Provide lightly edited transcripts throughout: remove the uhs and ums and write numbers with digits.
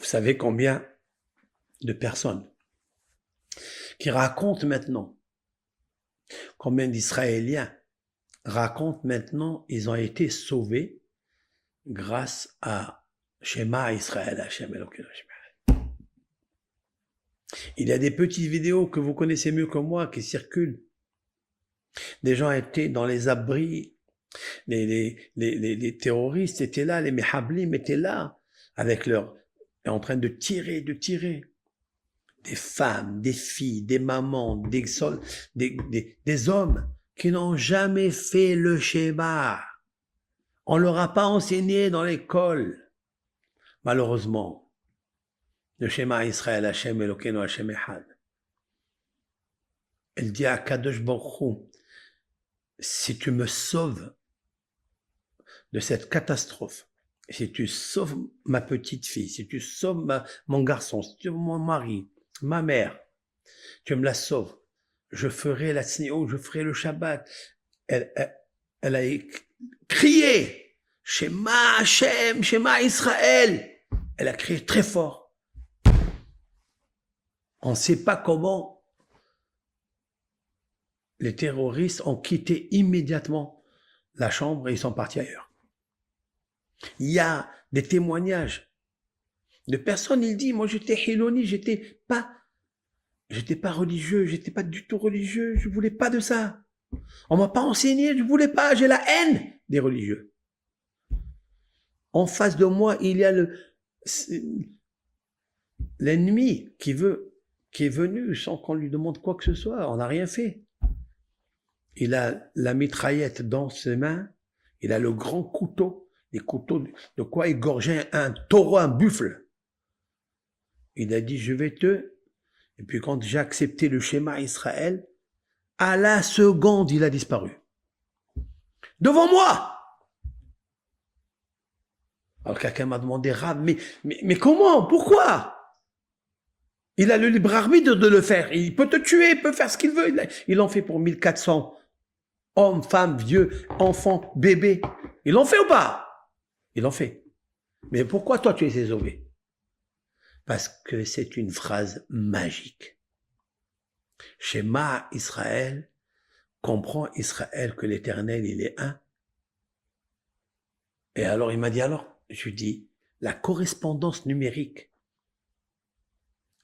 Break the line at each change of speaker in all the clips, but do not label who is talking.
Vous savez combien de personnes qui racontent maintenant, combien d'Israéliens racontent maintenant, ils ont été sauvés grâce à Shema Israël, Hashem Elokeinu Hashem. Il y a des petites vidéos que vous connaissez mieux que moi qui circulent. Des gens étaient dans les abris, les terroristes étaient là, les Mehablim étaient là, avec leur, en train de tirer. Des femmes, des filles, des mamans, des hommes qui n'ont jamais fait le schéma. On ne leur a pas enseigné dans l'école. Malheureusement, le schéma Israël, Hashem Elokeinu Hashem Echad. Elle dit à Kadosh Baruch Hu, si tu me sauves de cette catastrophe, si tu sauves ma petite fille, si tu sauves mon garçon, si tu sauves mon mari, ma mère, tu me la sauves, je ferai la tsniout, je ferai le Shabbat. Elle a crié, Shema Hashem, Shema Israël. Elle a crié très fort. On ne sait pas comment les terroristes ont quitté immédiatement la chambre et ils sont partis ailleurs. Il y a des témoignages de personnes, il dit, moi j'étais Hiloni, j'étais pas religieux, j'étais pas du tout religieux, je voulais pas de ça. On m'a pas enseigné, je voulais pas, j'ai la haine des religieux. En face de moi, il y a l'ennemi qui est venu sans qu'on lui demande quoi que ce soit, on n'a rien fait. Il a la mitraillette dans ses mains, il a le grand couteau, des couteaux de quoi égorger un taureau, un buffle. Il a dit, je vais te... Et puis quand j'ai accepté le schéma Israël, à la seconde, il a disparu. Devant moi! Alors quelqu'un m'a demandé, Rav, mais comment? Pourquoi? Il a le libre arbitre de le faire. Il peut te tuer, il peut faire ce qu'il veut. Il en fait pour 1400 hommes, femmes, vieux, enfants, bébés. Il en fait ou pas? Il en fait. Mais pourquoi toi tu es sauvé? Parce que c'est une phrase magique. Shema Israël, comprend Israël que l'Éternel, il est un. Et alors il m'a dit, alors, je lui dis, la correspondance numérique,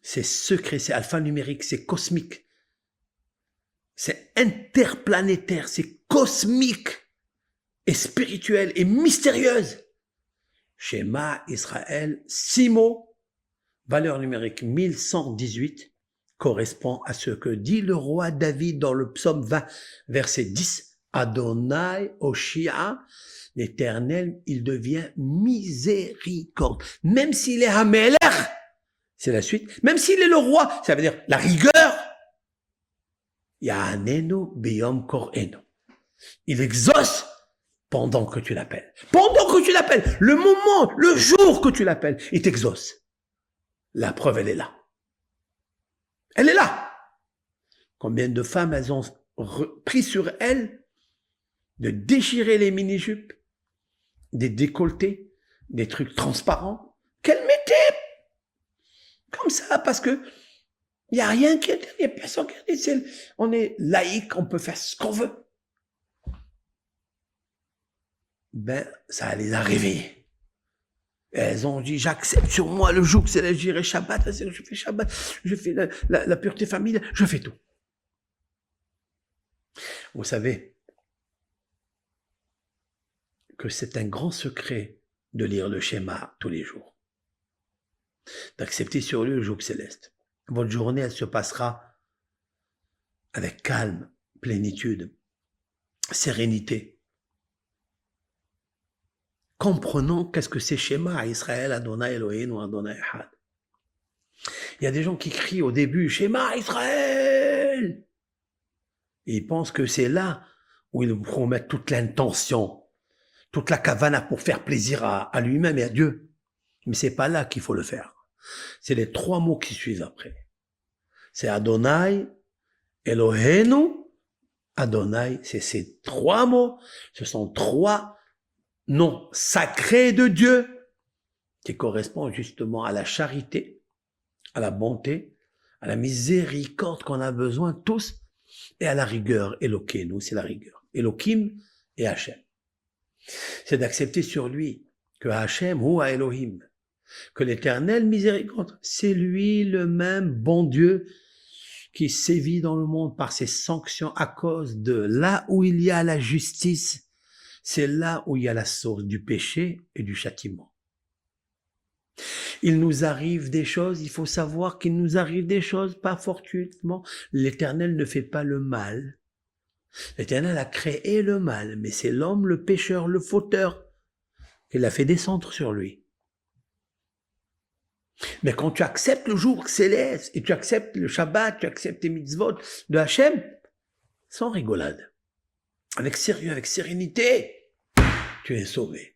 c'est secret, c'est alphanumérique, c'est cosmique. C'est interplanétaire, c'est cosmique et spirituel et mystérieuse. Shema Israël, 6 mots, valeur numérique 1118, correspond à ce que dit le roi David dans le psaume 20, verset 10. Adonai Oshia, l'Éternel, il devient miséricorde. Même s'il est Hamelech, c'est la suite, même s'il est le roi, ça veut dire la rigueur. Ya'anenu biyom kor'enu. Il exauce pendant que tu l'appelles. Pendant que tu l'appelles, le moment, le jour que tu l'appelles, il t'exauce. La preuve, elle est là. Elle est là. Combien de femmes, elles ont pris sur elles de déchirer les mini-jupes, des décolletés, des trucs transparents, qu'elles mettaient comme ça, parce que il n'y a rien qui est, il n'y a personne qui est, on est laïque, on peut faire ce qu'on veut. Ben, ça les a réveillées. Elles ont dit, j'accepte sur moi le jour que c'est la j'irai Shabbat, je fais Shabbat, je fais la pureté familiale, je fais tout. Vous savez que c'est un grand secret de lire le schéma tous les jours. D'accepter sur lui le joug céleste. Votre journée, elle se passera avec calme, plénitude, sérénité. Comprenons qu'est-ce que c'est schéma à Israël, Adonai Elohim ou Adonai Echad. Il y a des gens qui crient au début, schéma Israël! Et ils pensent que c'est là où ils vont mettre toute l'intention, toute la kavana pour faire plaisir à lui-même et à Dieu. Mais c'est pas là qu'il faut le faire. C'est les 3 mots qui suivent après. C'est Adonai, Eloheinu, Adonai. C'est ces 3 mots. Ce sont 3 noms sacrés de Dieu qui correspond justement à la charité, à la bonté, à la miséricorde qu'on a besoin tous, et à la rigueur. Elokeinu, c'est la rigueur. Elohim et Hachem. C'est d'accepter sur lui que Hachem ou Elohim, que l'éternel miséricorde, c'est lui le même bon Dieu qui sévit dans le monde par ses sanctions à cause de là où il y a la justice, c'est là où il y a la source du péché et du châtiment. Il nous arrive des choses, il faut savoir qu'il nous arrive des choses, pas fortuitement. L'Éternel ne fait pas le mal. L'Éternel a créé le mal, mais c'est l'homme, le pécheur, le fauteur, qui l'a fait descendre sur lui. Mais quand tu acceptes le jour céleste, et tu acceptes le Shabbat, tu acceptes les mitzvot de Hachem, sans rigolade, avec sérieux, avec sérénité, tu es sauvé.